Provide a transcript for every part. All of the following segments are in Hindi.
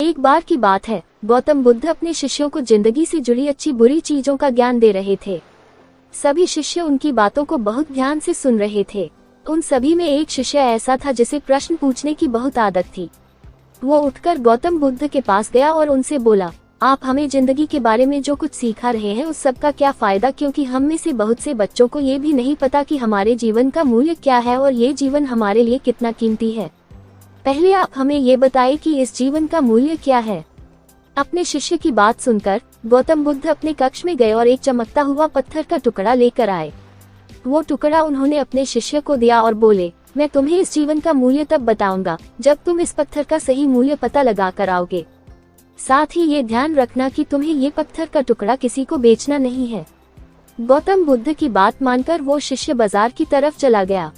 एक बार की बात है, गौतम बुद्ध अपने शिष्यों को जिंदगी से जुड़ी अच्छी बुरी चीजों का ज्ञान दे रहे थे। सभी शिष्य उनकी बातों को बहुत ध्यान से सुन रहे थे। उन सभी में एक शिष्य ऐसा था जिसे प्रश्न पूछने की बहुत आदत थी। वो उठकर गौतम बुद्ध के पास गया और उनसे बोला, आप हमें जिंदगी के बारे में जो कुछ सिखा रहे हैं उस सब का क्या फायदा, क्योंकि हम में से बहुत से बच्चों को ये भी नहीं पता कि हमारे जीवन का मूल्य क्या है और ये जीवन हमारे लिए कितना कीमती है। पहले आप हमें ये बताएं कि इस जीवन का मूल्य क्या है। अपने शिष्य की बात सुनकर गौतम बुद्ध अपने कक्ष में गए और एक चमकता हुआ पत्थर का टुकड़ा लेकर आए। वो टुकड़ा उन्होंने अपने शिष्य को दिया और बोले, मैं तुम्हें इस जीवन का मूल्य तब बताऊंगा जब तुम इस पत्थर का सही मूल्य पता लगा कर आओगे। साथ ही ये ध्यान रखना कि तुम्हें ये पत्थर का टुकड़ा किसी को बेचना नहीं है। गौतम बुद्ध की बात मानकर वो शिष्य बाजार की तरफ चला गया।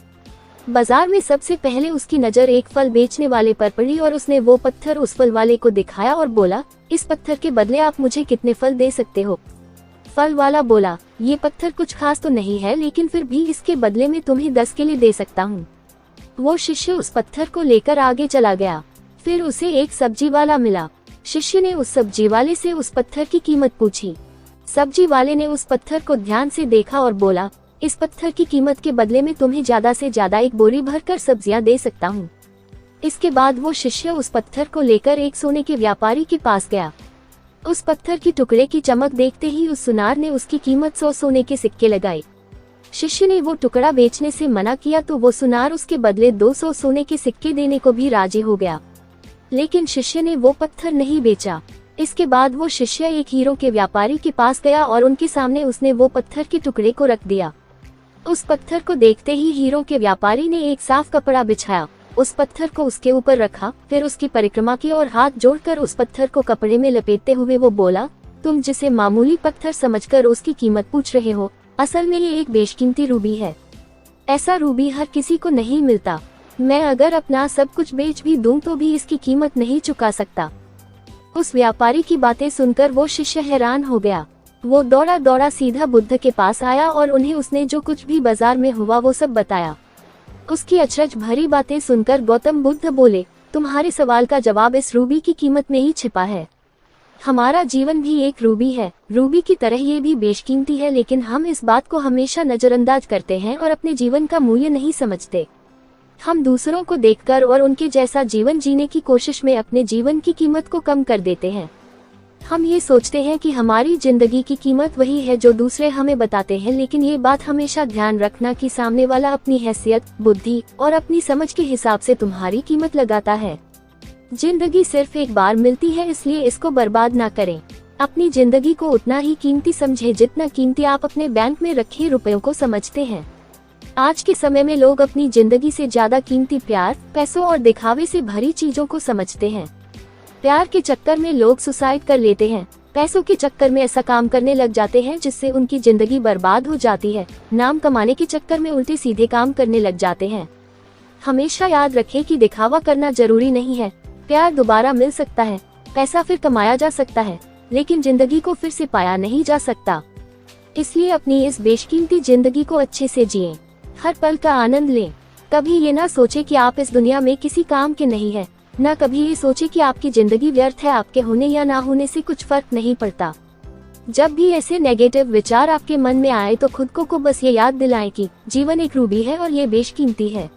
बाजार में सबसे पहले उसकी नजर एक फल बेचने वाले पर पड़ी और उसने वो पत्थर उस फल वाले को दिखाया और बोला, इस पत्थर के बदले आप मुझे कितने फल दे सकते हो। फल वाला बोला, ये पत्थर कुछ खास तो नहीं है, लेकिन फिर भी इसके बदले में तुम्हें 10 के लिए दे सकता हूँ। वो शिष्य उस पत्थर को लेकर आगे चला गया। फिर उसे एक सब्जी वाला मिला। शिष्य ने उस सब्जी वाले से उस पत्थर की कीमत पूछी। सब्जी वाले ने उस पत्थर को ध्यान से देखा और बोला, इस पत्थर की कीमत के बदले में तुम्हें ज्यादा से ज्यादा एक बोरी भरकर सब्जियां दे सकता हूँ। इसके बाद वो शिष्य उस पत्थर को लेकर एक सोने के व्यापारी के पास गया। उस पत्थर की टुकड़े की चमक देखते ही उस सुनार ने उसकी कीमत 100 सोने के सिक्के लगाए। शिष्य ने वो टुकड़ा बेचने से मना किया तो वो सुनार उसके बदले 200 सोने के सिक्के देने को भी राजी हो गया, लेकिन शिष्य ने वो पत्थर नहीं बेचा। इसके बाद वो शिष्य एक हीरो के व्यापारी के पास गया और उनके सामने उसने वो पत्थर के टुकड़े को रख दिया। उस पत्थर को देखते ही हीरो के व्यापारी ने एक साफ कपड़ा बिछाया, उस पत्थर को उसके ऊपर रखा, फिर उसकी परिक्रमा की और हाथ जोड़कर उस पत्थर को कपड़े में लपेटते हुए वो बोला, तुम जिसे मामूली पत्थर समझकर उसकी कीमत पूछ रहे हो, असल में ये एक बेशकीमती रूबी है। ऐसा रूबी हर किसी को नहीं मिलता। मैं अगर अपना सब कुछ बेच भी दूं तो भी इसकी कीमत नहीं चुका सकता। उस व्यापारी की बातें सुनकर वो शिष्य हैरान हो गया। वो दौड़ा दौड़ा सीधा बुद्ध के पास आया और उन्हें उसने जो कुछ भी बाजार में हुआ वो सब बताया। उसकी अचरज भरी बातें सुनकर गौतम बुद्ध बोले, तुम्हारे सवाल का जवाब इस रूबी की कीमत में ही छिपा है। हमारा जीवन भी एक रूबी है, रूबी की तरह ये भी बेशकीमती है, लेकिन हम इस बात को हमेशा नजरअंदाज करते हैं और अपने जीवन का मूल्य नहीं समझते। हम दूसरों को देखकर और उनके जैसा जीवन जीने की कोशिश में अपने जीवन की कीमत को कम कर देते हैं। हम ये सोचते हैं कि हमारी जिंदगी की कीमत वही है जो दूसरे हमें बताते हैं, लेकिन ये बात हमेशा ध्यान रखना कि सामने वाला अपनी हैसियत, बुद्धि और अपनी समझ के हिसाब से तुम्हारी कीमत लगाता है। जिंदगी सिर्फ एक बार मिलती है, इसलिए इसको बर्बाद ना करें। अपनी जिंदगी को उतना ही कीमती समझें जितना कीमती आप अपने बैंक में रखे रुपयों को समझते हैं। आज के समय में लोग अपनी जिंदगी से ज्यादा कीमती प्यार, पैसों और दिखावे से भरी चीजों को समझते हैं। प्यार के चक्कर में लोग सुसाइड कर लेते हैं, पैसों के चक्कर में ऐसा काम करने लग जाते हैं जिससे उनकी जिंदगी बर्बाद हो जाती है, नाम कमाने के चक्कर में उल्टे सीधे काम करने लग जाते हैं। हमेशा याद रखें कि दिखावा करना जरूरी नहीं है। प्यार दोबारा मिल सकता है, पैसा फिर कमाया जा सकता है, लेकिन जिंदगी को फिर से पाया नहीं जा सकता। इसलिए अपनी इस बेशकीमती जिंदगी को अच्छे से जिएं, हर पल का आनंद लें। कभी ये ना सोचे कि आप इस दुनिया में किसी काम के नहीं है, न कभी ये सोचे कि आपकी जिंदगी व्यर्थ है, आपके होने या ना होने से कुछ फर्क नहीं पड़ता। जब भी ऐसे नेगेटिव विचार आपके मन में आए तो खुद को बस ये याद दिलाएं कि जीवन एक रूबी है और ये बेशकीमती है।